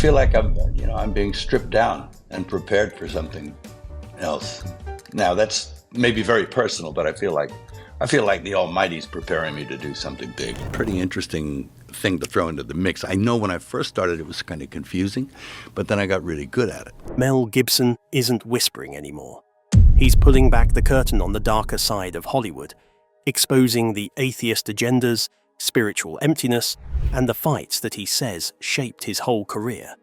feel like I'm being stripped down and prepared for something else. Now that's maybe very personal, but I feel like the Almighty's preparing me to do something big. Pretty interesting thing to throw into the mix. I know when I first started it was kind of confusing, but then I got really good at it. Mel Gibson isn't whispering anymore. He's pulling back the curtain on the darker side of Hollywood, exposing the atheist agendas, spiritual emptiness, and the fights that he says shaped his whole career.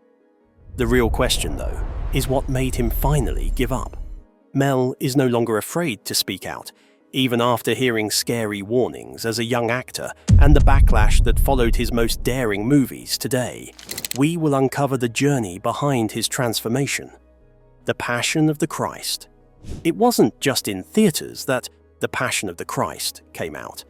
The real question, though, is what made him finally give up. Mel is no longer afraid to speak out, even after hearing scary warnings as a young actor and the backlash that followed his most daring movies. Today, we will uncover the journey behind his transformation. The Passion of the Christ. It wasn't just in theaters that The Passion of the Christ came out.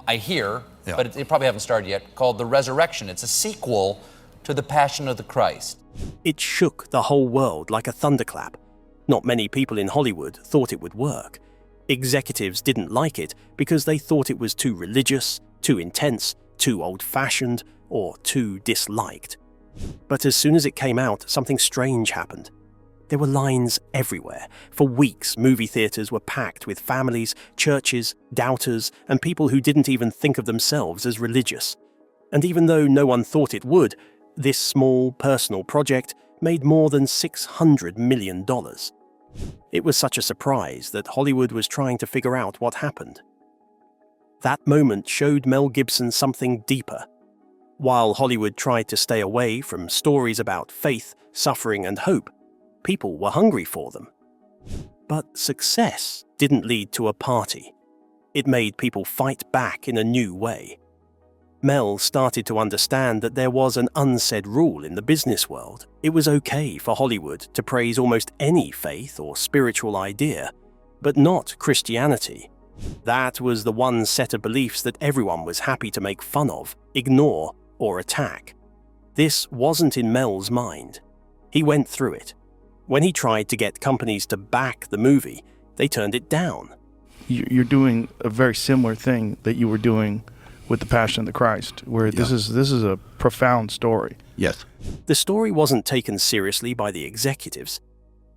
I hear, but it probably haven't started yet, called The Resurrection. It's a sequel to The Passion of the Christ. It shook the whole world like a thunderclap. Not many people in Hollywood thought it would work. Executives didn't like it because they thought it was too religious, too intense, too old-fashioned, or too disliked. But as soon as it came out, something strange happened. There were lines everywhere. For weeks, movie theaters were packed with families, churches, doubters, and people who didn't even think of themselves as religious. And even though no one thought it would, this small, personal project made more than $600 million. It was such a surprise that Hollywood was trying to figure out what happened. That moment showed Mel Gibson something deeper. While Hollywood tried to stay away from stories about faith, suffering, and hope, people were hungry for them. But success didn't lead to a party. It made people fight back in a new way. Mel started to understand that there was an unsaid rule in the business world. It was okay for Hollywood to praise almost any faith or spiritual idea, but not Christianity. That was the one set of beliefs that everyone was happy to make fun of, ignore, or attack. This wasn't in Mel's mind. He went through it. When he tried to get companies to back the movie, they turned it down. You're doing a very similar thing that you were doing with The Passion of the Christ, where this is a profound story. Yes. The story wasn't taken seriously by the executives.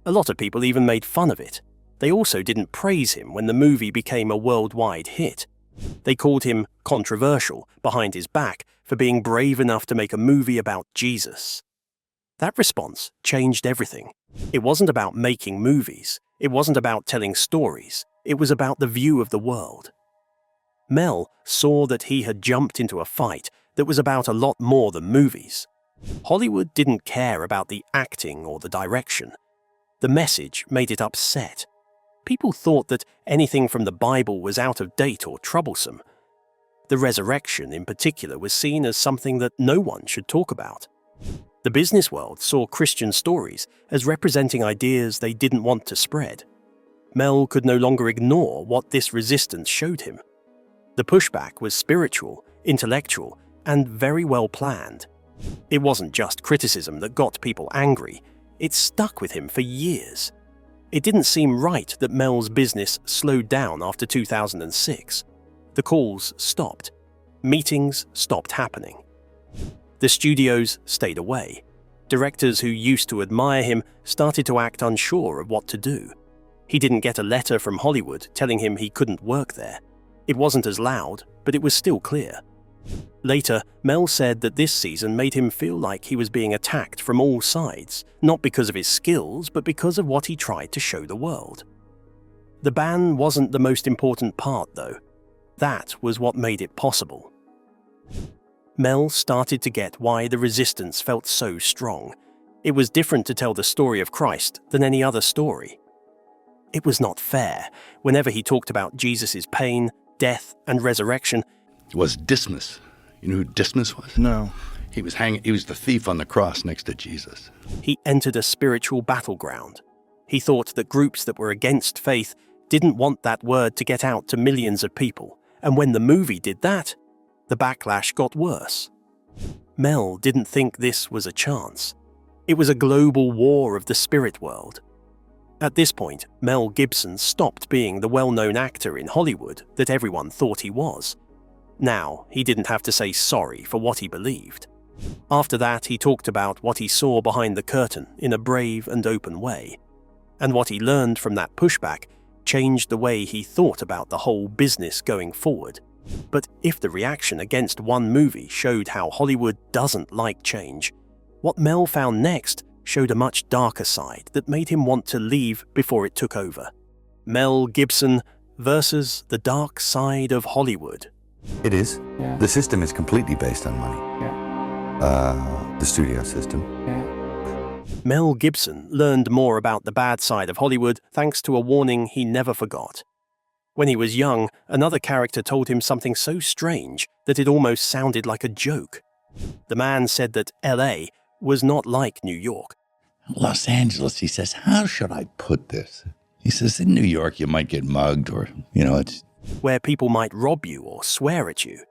A lot of people even made fun of it. They also didn't praise him when the movie became a worldwide hit. They called him controversial behind his back for being brave enough to make a movie about Jesus. That response changed everything. It wasn't about making movies. It wasn't about telling stories. It was about the view of the world. Mel saw that he had jumped into a fight that was about a lot more than movies. Hollywood didn't care about the acting or the direction. The message made it upset. People thought that anything from the Bible was out of date or troublesome. The resurrection, in particular, was seen as something that no one should talk about. The business world saw Christian stories as representing ideas they didn't want to spread. Mel could no longer ignore what this resistance showed him. The pushback was spiritual, intellectual, and very well planned. It wasn't just criticism that got people angry. It stuck with him for years. It didn't seem right that Mel's business slowed down after 2006. The calls stopped. Meetings stopped happening. The studios stayed away. Directors who used to admire him started to act unsure of what to do. He didn't get a letter from Hollywood telling him he couldn't work there. It wasn't as loud, but it was still clear. Later, Mel said that this season made him feel like he was being attacked from all sides, not because of his skills, but because of what he tried to show the world. The ban wasn't the most important part, though. That was what made it possible. Mel started to get why the resistance felt so strong. It was different to tell the story of Christ than any other story. It was not fair. Whenever he talked about Jesus' pain, death, and resurrection, It was Dismas. You know who Dismas was? No. He was the thief on the cross next to Jesus. he entered a spiritual battleground. He thought that groups that were against faith didn't want that word to get out to millions of people, and when the movie did that, the backlash got worse. Mel didn't think this was a chance. It was a global war of the spirit world. At this point, Mel Gibson stopped being the well-known actor in Hollywood that everyone thought he was. Now, he didn't have to say sorry for what he believed. After that, he talked about what he saw behind the curtain in a brave and open way, and what he learned from that pushback changed the way he thought about the whole business going forward. But if the reaction against one movie showed how Hollywood doesn't like change, what Mel found next showed a much darker side that made him want to leave before it took over. Mel Gibson versus the dark side of Hollywood. It is. Yeah. The system is completely based on money. Yeah. The studio system. Yeah. Mel Gibson learned more about the bad side of Hollywood thanks to a warning he never forgot. When he was young, another character told him something so strange that it almost sounded like a joke. The man said that LA was not like New York. Los Angeles, he says, how should I put this? He says, in New York, you might get mugged or, it's... Where people might rob you or swear at you.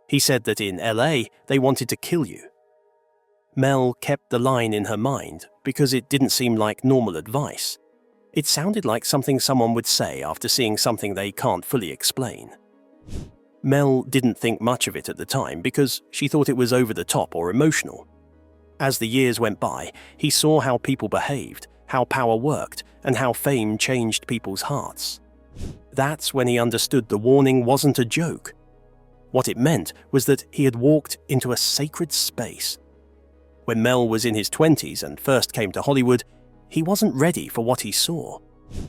He said that in LA, they wanted to kill you. Mel kept the line in her mind because it didn't seem like normal advice. It sounded like something someone would say after seeing something they can't fully explain. Mel didn't think much of it at the time because she thought it was over the top or emotional. As the years went by, he saw how people behaved, how power worked, and how fame changed people's hearts. That's when he understood the warning wasn't a joke. What it meant was that he had walked into a sacred space. When Mel was in his 20s and first came to Hollywood, he wasn't ready for what he saw.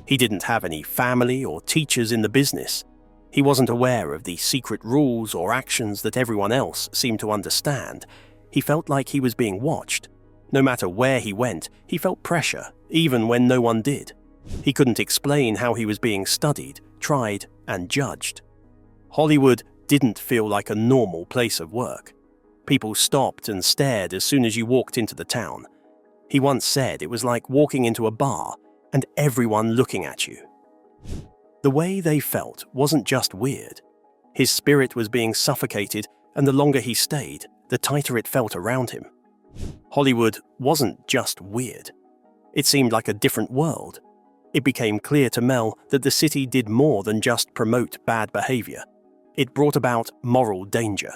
He didn't have any family or teachers in the business. He wasn't aware of the secret rules or actions that everyone else seemed to understand. He felt like he was being watched. No matter where he went, he felt pressure, even when no one did. He couldn't explain how he was being studied, tried, and judged. Hollywood didn't feel like a normal place of work. People stopped and stared as soon as you walked into the town. He once said it was like walking into a bar and everyone looking at you. The way they felt wasn't just weird. His spirit was being suffocated, and the longer he stayed, the tighter it felt around him. Hollywood wasn't just weird. It seemed like a different world. It became clear to Mel that the city did more than just promote bad behavior. It brought about moral danger.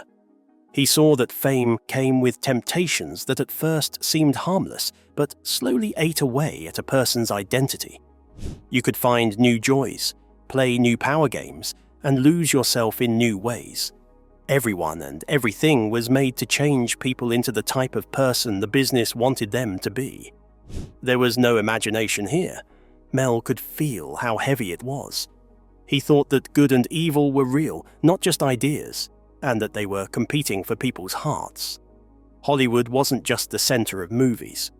He saw that fame came with temptations that at first seemed harmless, but slowly ate away at a person's identity. You could find new joys, play new power games, and lose yourself in new ways. Everyone and everything was made to change people into the type of person the business wanted them to be. There was no imagination here. Mel could feel how heavy it was. He thought that good and evil were real, not just ideas, and that they were competing for people's hearts. Hollywood wasn't just the center of movies.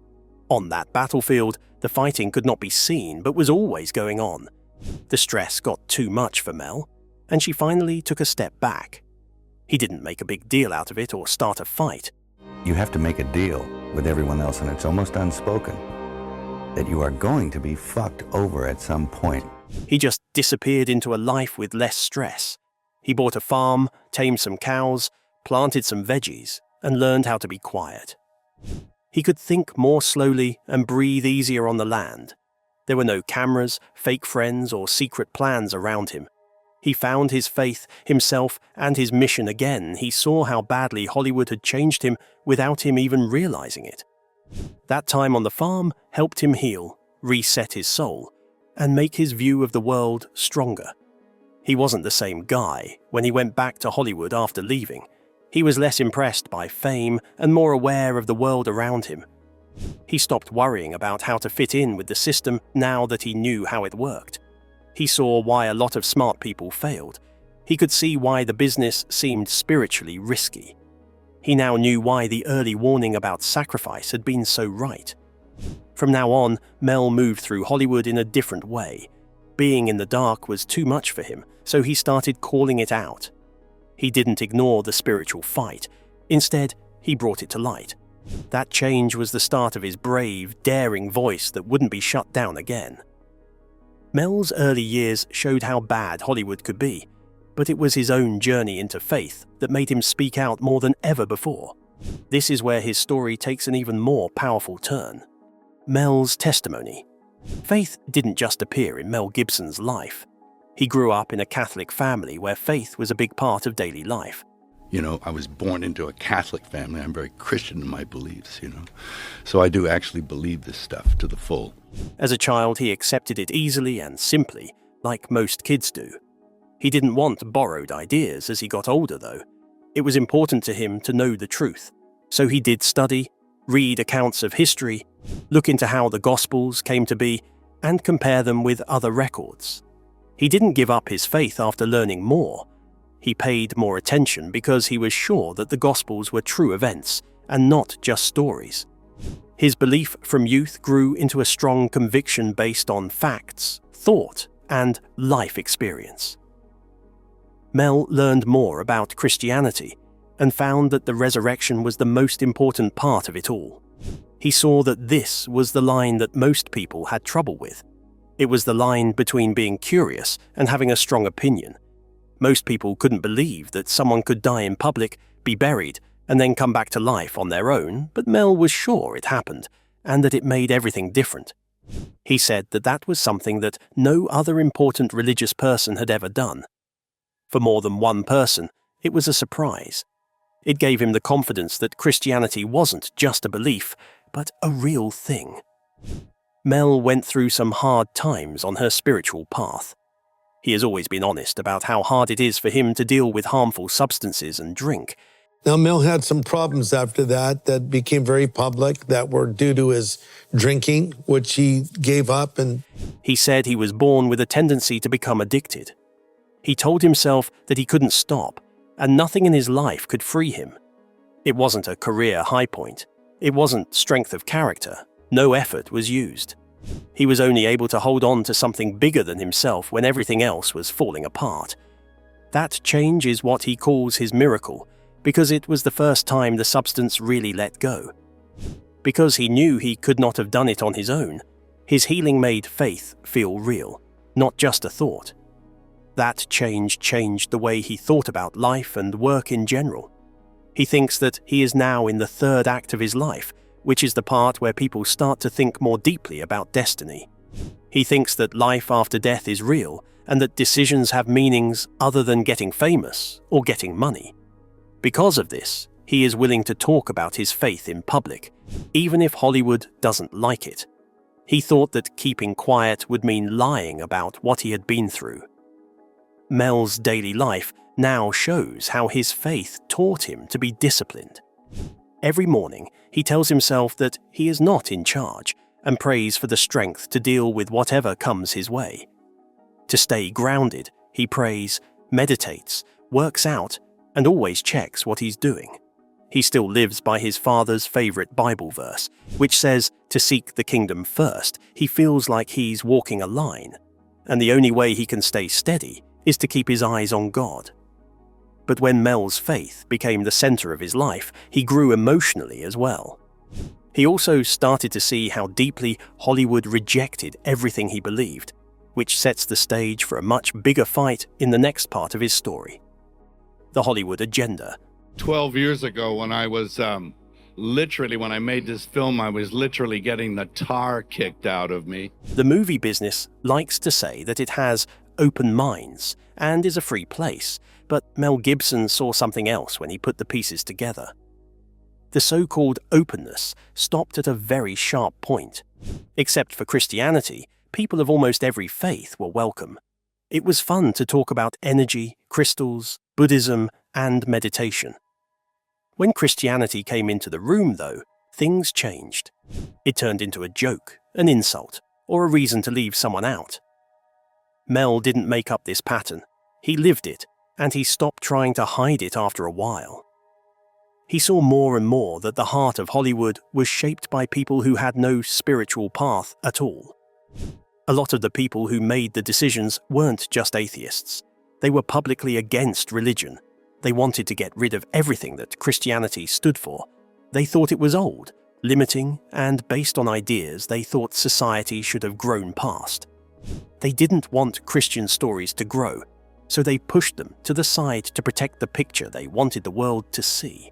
On that battlefield, the fighting could not be seen but was always going on. The stress got too much for Mel, and she finally took a step back. He didn't make a big deal out of it or start a fight. You have to make a deal with everyone else, and it's almost unspoken, that you are going to be fucked over at some point. He just disappeared into a life with less stress. He bought a farm, tamed some cows, planted some veggies, and learned how to be quiet. He could think more slowly and breathe easier on the land. There were no cameras, fake friends, or secret plans around him. He found his faith, himself, and his mission again. He saw how badly Hollywood had changed him without him even realizing it. That time on the farm helped him heal, reset his soul, and make his view of the world stronger. He wasn't the same guy when he went back to Hollywood after leaving. He was less impressed by fame and more aware of the world around him. He stopped worrying about how to fit in with the system now that he knew how it worked. He saw why a lot of smart people failed. He could see why the business seemed spiritually risky. He now knew why the early warning about sacrifice had been so right. From now on, Mel moved through Hollywood in a different way. Being in the dark was too much for him, so he started calling it out. He didn't ignore the spiritual fight. Instead, he brought it to light. That change was the start of his brave, daring voice that wouldn't be shut down again. Mel's early years showed how bad Hollywood could be, but it was his own journey into faith that made him speak out more than ever before. This is where his story takes an even more powerful turn. Mel's testimony. Faith didn't just appear in Mel Gibson's life. He grew up in a Catholic family where faith was a big part of daily life. I was born into a Catholic family. I'm very Christian in my beliefs, So I do actually believe this stuff to the full. As a child, he accepted it easily and simply, like most kids do. He didn't want borrowed ideas as he got older, though. It was important to him to know the truth. So he did study, read accounts of history, look into how the Gospels came to be, and compare them with other records. He didn't give up his faith after learning more. He paid more attention because he was sure that the Gospels were true events and not just stories. His belief from youth grew into a strong conviction based on facts, thought, and life experience. Mel learned more about Christianity and found that the resurrection was the most important part of it all. He saw that this was the line that most people had trouble with. It was the line between being curious and having a strong opinion. Most people couldn't believe that someone could die in public, be buried, and then come back to life on their own, but Mel was sure it happened, and that it made everything different. He said that that was something that no other important religious person had ever done. For more than one person, it was a surprise. It gave him the confidence that Christianity wasn't just a belief, but a real thing. Mel went through some hard times on her spiritual path. He has always been honest about how hard it is for him to deal with harmful substances and drink. Now, Mel had some problems after that became very public that were due to his drinking, which he gave up. And he said he was born with a tendency to become addicted. He told himself that he couldn't stop, and nothing in his life could free him. It wasn't a career high point. It wasn't strength of character. No effort was used. He was only able to hold on to something bigger than himself when everything else was falling apart. That change is what he calls his miracle, because it was the first time the substance really let go. Because he knew he could not have done it on his own, his healing made faith feel real, not just a thought. That change changed the way he thought about life and work in general. He thinks that he is now in the third act of his life, which is the part where people start to think more deeply about destiny. He thinks that life after death is real and that decisions have meanings other than getting famous or getting money. Because of this, he is willing to talk about his faith in public, even if Hollywood doesn't like it. He thought that keeping quiet would mean lying about what he had been through. Mel's daily life now shows how his faith taught him to be disciplined. Every morning, he tells himself that he is not in charge and prays for the strength to deal with whatever comes his way. To stay grounded, he prays, meditates, works out, and always checks what he's doing. He still lives by his father's favorite Bible verse, which says to seek the kingdom first. He feels like he's walking a line, and the only way he can stay steady is to keep his eyes on God. But when Mel's faith became the center of his life, he grew emotionally as well. He also started to see how deeply Hollywood rejected everything he believed, which sets the stage for a much bigger fight in the next part of his story. The Hollywood agenda. 12 years ago when I was when I made this film, I was literally getting the tar kicked out of me. The movie business likes to say that it has open minds and is a free place, but Mel Gibson saw something else when he put the pieces together. The so-called openness stopped at a very sharp point. Except for Christianity, people of almost every faith were welcome. It was fun to talk about energy, crystals, Buddhism, and meditation. When Christianity came into the room, though, things changed. It turned into a joke, an insult, or a reason to leave someone out. Mel didn't make up this pattern. He lived it, and he stopped trying to hide it after a while. He saw more and more that the heart of Hollywood was shaped by people who had no spiritual path at all. A lot of the people who made the decisions weren't just atheists. They were publicly against religion. They wanted to get rid of everything that Christianity stood for. They thought it was old, limiting, and based on ideas they thought society should have grown past. They didn't want Christian stories to grow, so they pushed them to the side to protect the picture they wanted the world to see.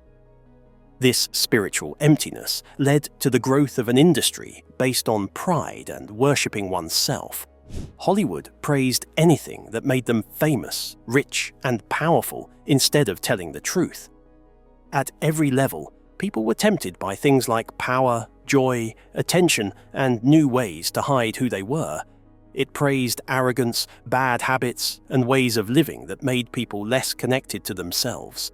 This spiritual emptiness led to the growth of an industry based on pride and worshipping oneself. Hollywood praised anything that made them famous, rich, and powerful instead of telling the truth. At every level, people were tempted by things like power, joy, attention, and new ways to hide who they were. It praised arrogance, bad habits, and ways of living that made people less connected to themselves.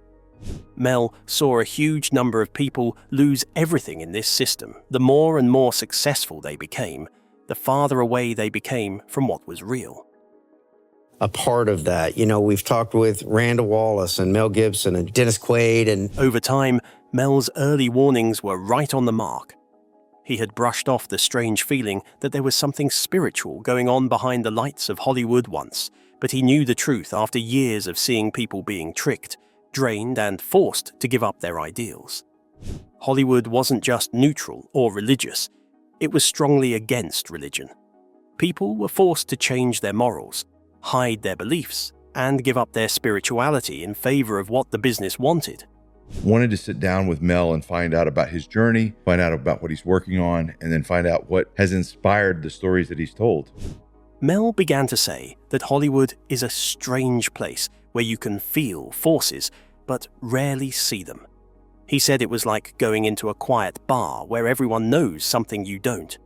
Mel saw a huge number of people lose everything in this system. The more and more successful they became, the farther away they became from what was real. A part of that, we've talked with Randall Wallace and Mel Gibson and Dennis Quaid, and over time, Mel's early warnings were right on the mark. He had brushed off the strange feeling that there was something spiritual going on behind the lights of Hollywood once, but he knew the truth after years of seeing people being tricked, drained, and forced to give up their ideals. Hollywood wasn't just neutral or religious, it was strongly against religion. People were forced to change their morals, hide their beliefs, and give up their spirituality in favor of what the business wanted. Wanted to sit down with Mel and find out about his journey, find out about what he's working on, and then find out what has inspired the stories that he's told. Mel began to say that Hollywood is a strange place where you can feel forces, but rarely see them. He said it was like going into a quiet bar where everyone knows something you don't.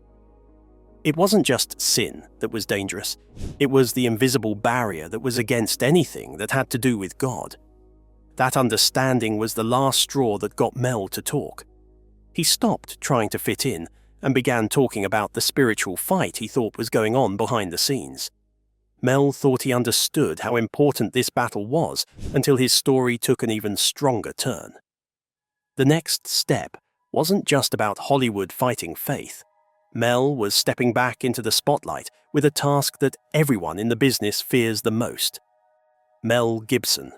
It wasn't just sin that was dangerous, it was the invisible barrier that was against anything that had to do with God. That understanding was the last straw that got Mel to talk. He stopped trying to fit in and began talking about the spiritual fight he thought was going on behind the scenes. Mel thought he understood how important this battle was until his story took an even stronger turn. The next step wasn't just about Hollywood fighting faith. Mel was stepping back into the spotlight with a task that everyone in the business fears the most. Mel Gibson.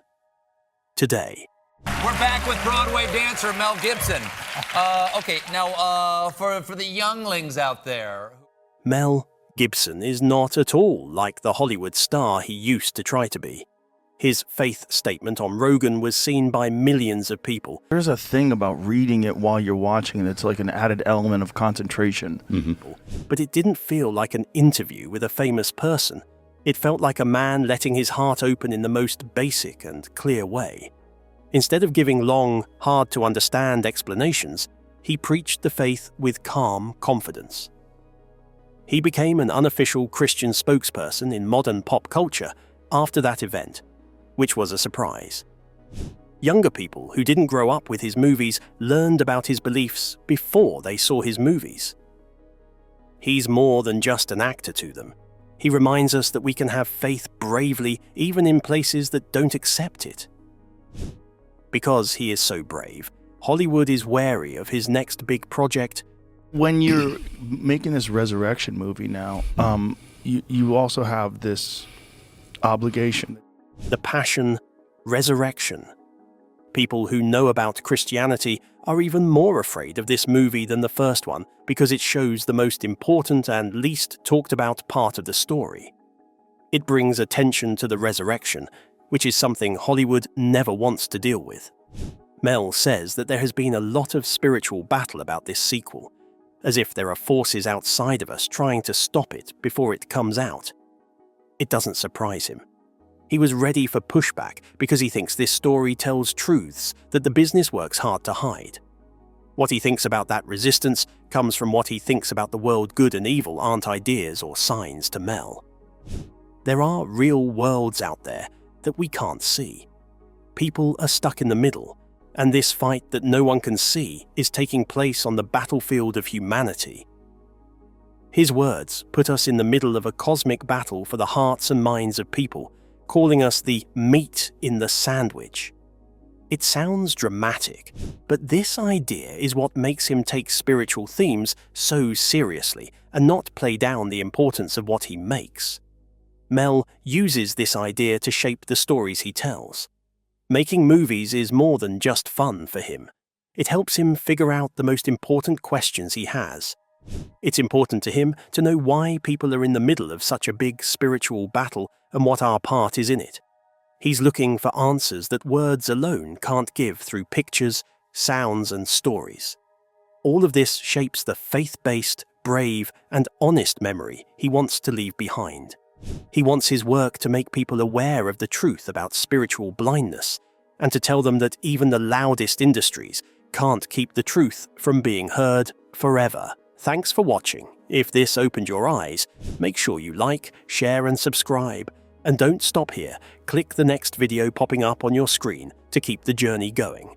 Today. We're back with Broadway dancer Mel Gibson. Okay, now for the younglings out there. Mel Gibson is not at all like the Hollywood star he used to try to be. His faith statement on Rogan was seen by millions of people. There's a thing about reading it while you're watching it. It's like an added element of concentration. But it didn't feel like an interview with a famous person. It felt like a man letting his heart open in the most basic and clear way. Instead of giving long, hard-to-understand explanations, he preached the faith with calm confidence. He became an unofficial Christian spokesperson in modern pop culture after that event, which was a surprise. Younger people who didn't grow up with his movies learned about his beliefs before they saw his movies. He's more than just an actor to them. He reminds us that we can have faith bravely even in places that don't accept it. Because he is so brave, Hollywood is wary of his next big project. When you're making this resurrection movie now, you also have this obligation. The passion, resurrection. People who know about Christianity are even more afraid of this movie than the first one because it shows the most important and least talked about part of the story. It brings attention to the resurrection, which is something Hollywood never wants to deal with. Mel says that there has been a lot of spiritual battle about this sequel, as if there are forces outside of us trying to stop it before it comes out. It doesn't surprise him. He was ready for pushback because he thinks this story tells truths that the business works hard to hide. What he thinks about that resistance comes from what he thinks about the world good and evil aren't ideas or signs to Mel. There are real worlds out there that we can't see. People are stuck in the middle, and this fight that no one can see is taking place on the battlefield of humanity. His words put us in the middle of a cosmic battle for the hearts and minds of people, calling us the meat in the sandwich. It sounds dramatic, but this idea is what makes him take spiritual themes so seriously and not play down the importance of what he makes. Mel uses this idea to shape the stories he tells. Making movies is more than just fun for him. It helps him figure out the most important questions he has. It's important to him to know why people are in the middle of such a big spiritual battle and what our part is in it. He's looking for answers that words alone can't give through pictures, sounds, and stories. All of this shapes the faith-based, brave, and honest memory he wants to leave behind. He wants his work to make people aware of the truth about spiritual blindness, and to tell them that even the loudest industries can't keep the truth from being heard forever. Thanks for watching. If this opened your eyes, make sure you like, share, and subscribe. And don't stop here. Click the next video popping up on your screen to keep the journey going.